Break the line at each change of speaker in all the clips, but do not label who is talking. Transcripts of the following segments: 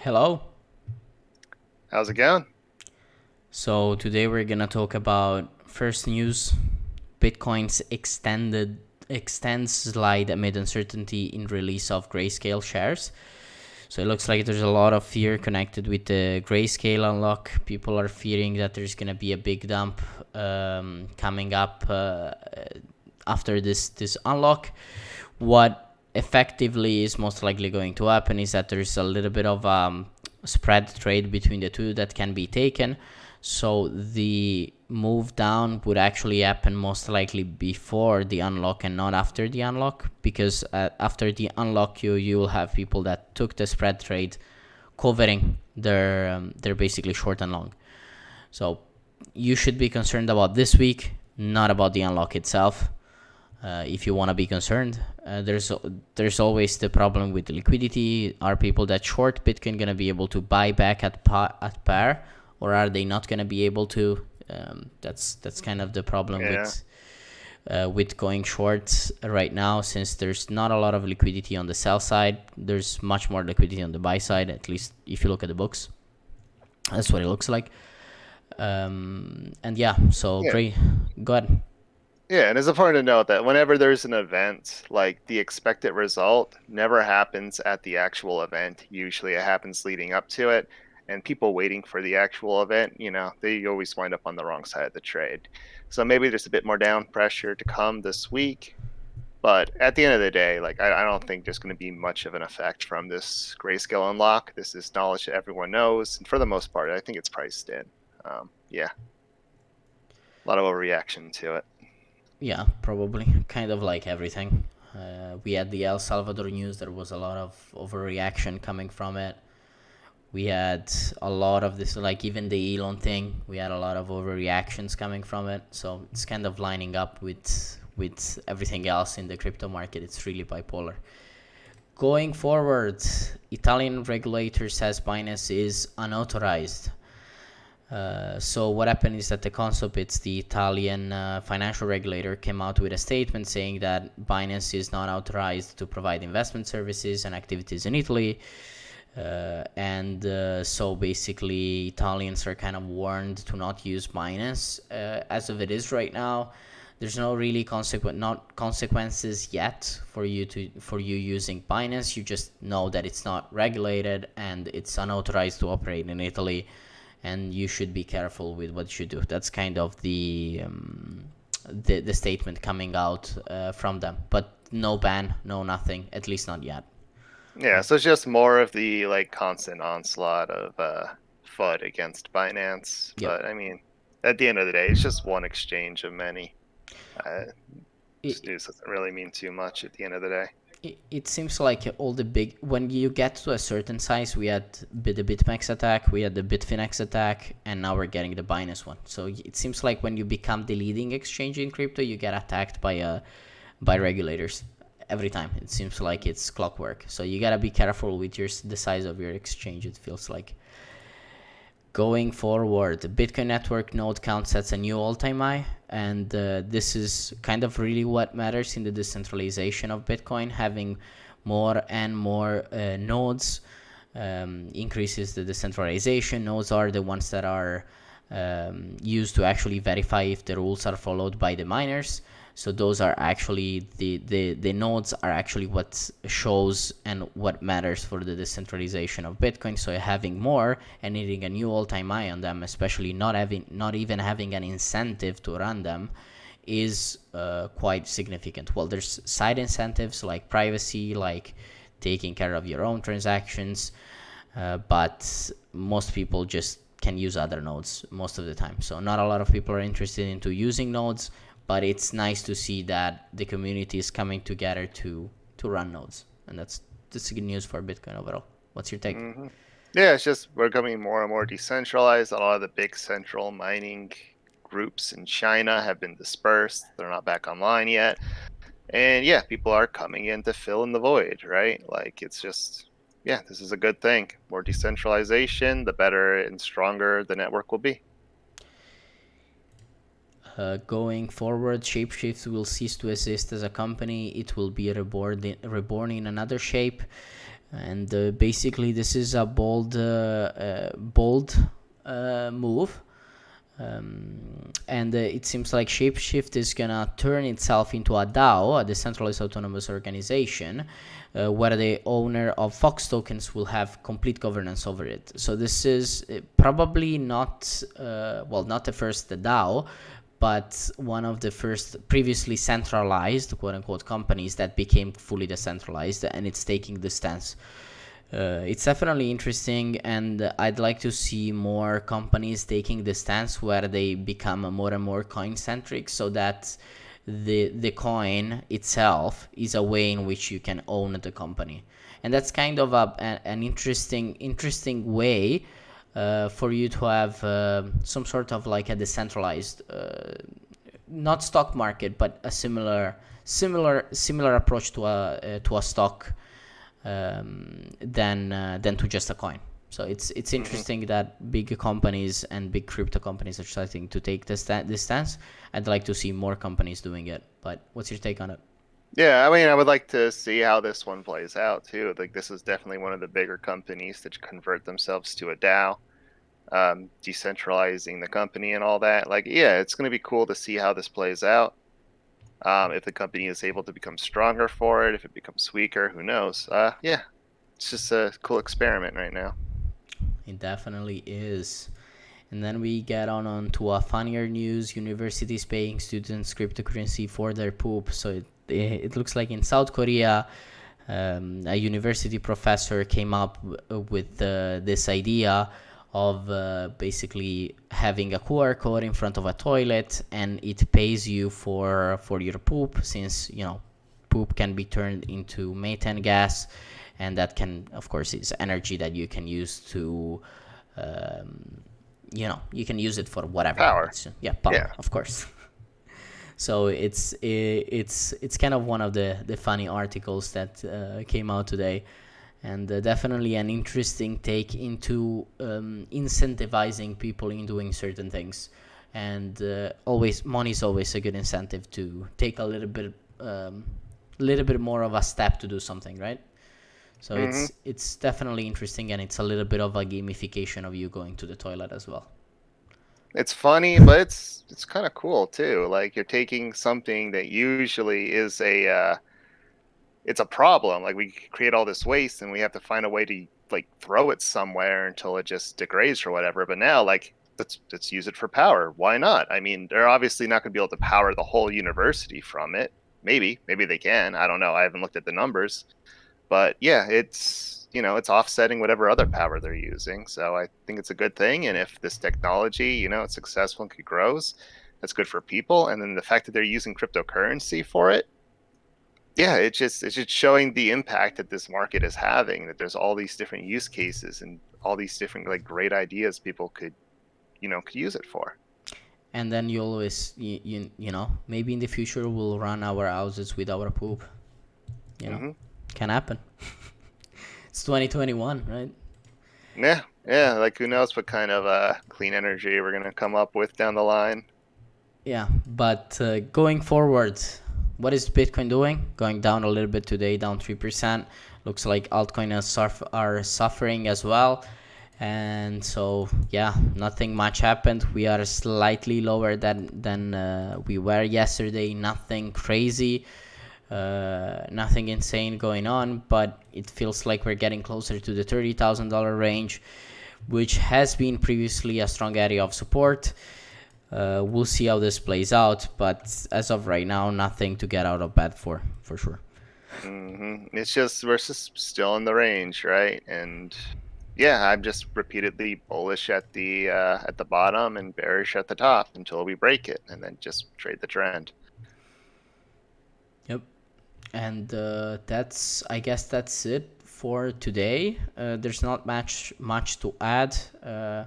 Hello.
How's it going?
So today we're gonna talk about first news: Bitcoin's extends slide amid uncertainty in release of Grayscale shares. So it looks like there's a lot of fear connected with the Grayscale unlock. People are fearing that there's gonna be a big dump coming up after this unlock. What effectively is most likely going to happen is that there's a little bit of spread trade between the two that can be taken. So the move down would actually happen most likely before the unlock and not after the unlock, because after the unlock you will have people that took the spread trade covering their basically short and long. So you should be concerned about this week, not about the unlock itself. If you want to be concerned, there's always the problem with the liquidity. Are people that short Bitcoin gonna be able to buy back at par, or are they not gonna be able to? That's kind of the problem
Yeah.
with going short right now, since there's not a lot of liquidity on the sell side. There's much more liquidity on the buy side, at least if you look at the books. That's what it looks like. And yeah, so
Yeah.
great. Go ahead.
Yeah. And it's important to note that whenever there's an event, like the expected result never happens at the actual event. Usually it happens leading up to it. And people waiting for the actual event, they always wind up on the wrong side of the trade. So maybe there's a bit more down pressure to come this week. But at the end of the day, like I don't think there's going to be much of an effect from this grayscale unlock. This is knowledge that everyone knows. And for the most part, I think it's priced in. Yeah. A lot of overreaction to it.
Yeah, probably. Kind of like everything. We had the El Salvador news. There was a lot of overreaction coming from it. We had a lot of this, like even the Elon thing. We had a lot of overreactions coming from it. So it's kind of lining up with everything else in the crypto market. It's really bipolar. Going forward, Italian regulator says Binance is unauthorized. So what happened is that the Consopits, the Italian financial regulator, came out with a statement saying that Binance is not authorized to provide investment services and activities in Italy. So basically, Italians are kind of warned to not use Binance. As of it is right now, there's no really consequences yet for you using Binance. You just know that it's not regulated and it's unauthorized to operate in Italy, and you should be careful with what you do. That's kind of the statement coming out from them. But no ban, no nothing, at least not yet.
Yeah, so it's just more of the like constant onslaught of FUD against Binance.
Yep.
But I mean, at the end of the day, it's just one exchange of many. Uh, this
It,
news doesn't really mean too much at the end of the day.
it seems like all the big, when you get to a certain size, we had the BitMEX attack, we had the Bitfinex attack, and now we're getting the Binance one. So it seems like when you become the leading exchange in crypto, you get attacked by regulators every time. It seems like it's clockwork. So you gotta be careful with the size of your exchange. It feels like. Going forward, the Bitcoin network node count sets a new all-time high, and this is kind of really what matters in the decentralization of Bitcoin. Having more and more nodes increases the decentralization. Nodes are the ones that are used to actually verify if the rules are followed by the miners. So those are actually the nodes are actually what shows and what matters for the decentralization of Bitcoin. So having more and needing a new all-time high on them, especially not even having an incentive to run them, is quite significant. Well, there's side incentives like privacy, like taking care of your own transactions, but most people just can use other nodes most of the time. So not a lot of people are interested into using nodes, but it's nice to see that the community is coming together to run nodes, and that's good news for Bitcoin overall. What's your take?
Hmm. Yeah, it's just we're becoming more and more decentralized. A lot of the big central mining groups in China have been dispersed. They're not back online yet. And yeah, people are coming in to fill in the void, right? Like it's just, yeah, this is a good thing. More decentralization, the better and stronger the network will be.
Going forward, Shapeshift will cease to exist as a company. It will be reborn in another shape. And basically this is a bold move. And it seems like Shapeshift is gonna turn itself into a DAO, a decentralized autonomous organization, where the owner of Fox tokens will have complete governance over it. So this is probably not, not the first DAO, but one of the first previously centralized, quote unquote, companies that became fully decentralized, and it's taking the stance. It's definitely interesting, and I'd like to see more companies taking the stance where they become more and more coin-centric, so that the coin itself is a way in which you can own the company. And that's kind of an interesting way for you to have some sort of like a decentralized, not stock market, but a similar approach to a stock, than to just a coin. So it's interesting that big companies and big crypto companies are starting to take this stance. I'd like to see more companies doing it. But what's your take on it?
Yeah, I mean, I would like to see how this one plays out too. Like, this is definitely one of the bigger companies that convert themselves to a DAO, decentralizing the company and all that. Like, yeah, it's going to be cool to see how this plays out. If the company is able to become stronger for it, if it becomes weaker, who knows? Yeah, it's just a cool experiment right now.
It definitely is. And then we get on to a funnier news. Universities paying students cryptocurrency for their poop. So it looks like in South Korea, a university professor came up with this idea of basically having a QR code in front of a toilet, and it pays you for your poop, since poop can be turned into methane gas, and that can, of course, is energy that you can use to you can use it for whatever
Power.
Power,
Yeah.
of course. So it's kind of one of the funny articles that came out today, and definitely an interesting take into incentivizing people in doing certain things. And always, money is always a good incentive to take a little bit more of a step to do something, right? So it's definitely interesting, and it's a little bit of a gamification of you going to the toilet as well.
It's funny, but it's kind of cool too. Like, you're taking something that usually is it's a problem. Like, we create all this waste and we have to find a way to like throw it somewhere until it just degrades or whatever. But now, like, let's use it for power. Why not? I mean, they're obviously not going to be able to power the whole university from it. Maybe they can. I don't know. I haven't looked at the numbers. But yeah, it's offsetting whatever other power they're using. So I think it's a good thing. And if this technology, it's successful and grows, that's good for people. And then the fact that they're using cryptocurrency for it, yeah, it's just showing the impact that this market is having, that there's all these different use cases and all these different like great ideas people could use it for.
And then you always, maybe in the future we'll run our houses with our poop. Can happen. It's 2021, right?
Yeah. Like, who knows what kind of clean energy we're gonna come up with down the line.
Yeah, but going forward, what is Bitcoin doing? Going down a little bit today, down 3%. Looks like altcoins are suffering as well. And so, yeah, nothing much happened. We are slightly lower than we were yesterday. Nothing crazy. Nothing insane going on, but it feels like we're getting closer to the $30,000 range, which has been previously a strong area of support. We'll see how this plays out, but as of right now, nothing to get out of bed for sure.
It's just, we're just still in the range, right? And yeah, I'm just repeatedly bullish at the bottom and bearish at the top until we break it, and then just trade the trend.
Yep. And I guess that's it for today. There's not much to add. I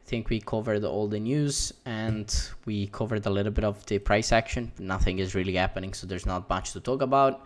think we covered all the news, and we covered a little bit of the price action. Nothing is really happening, so there's not much to talk about.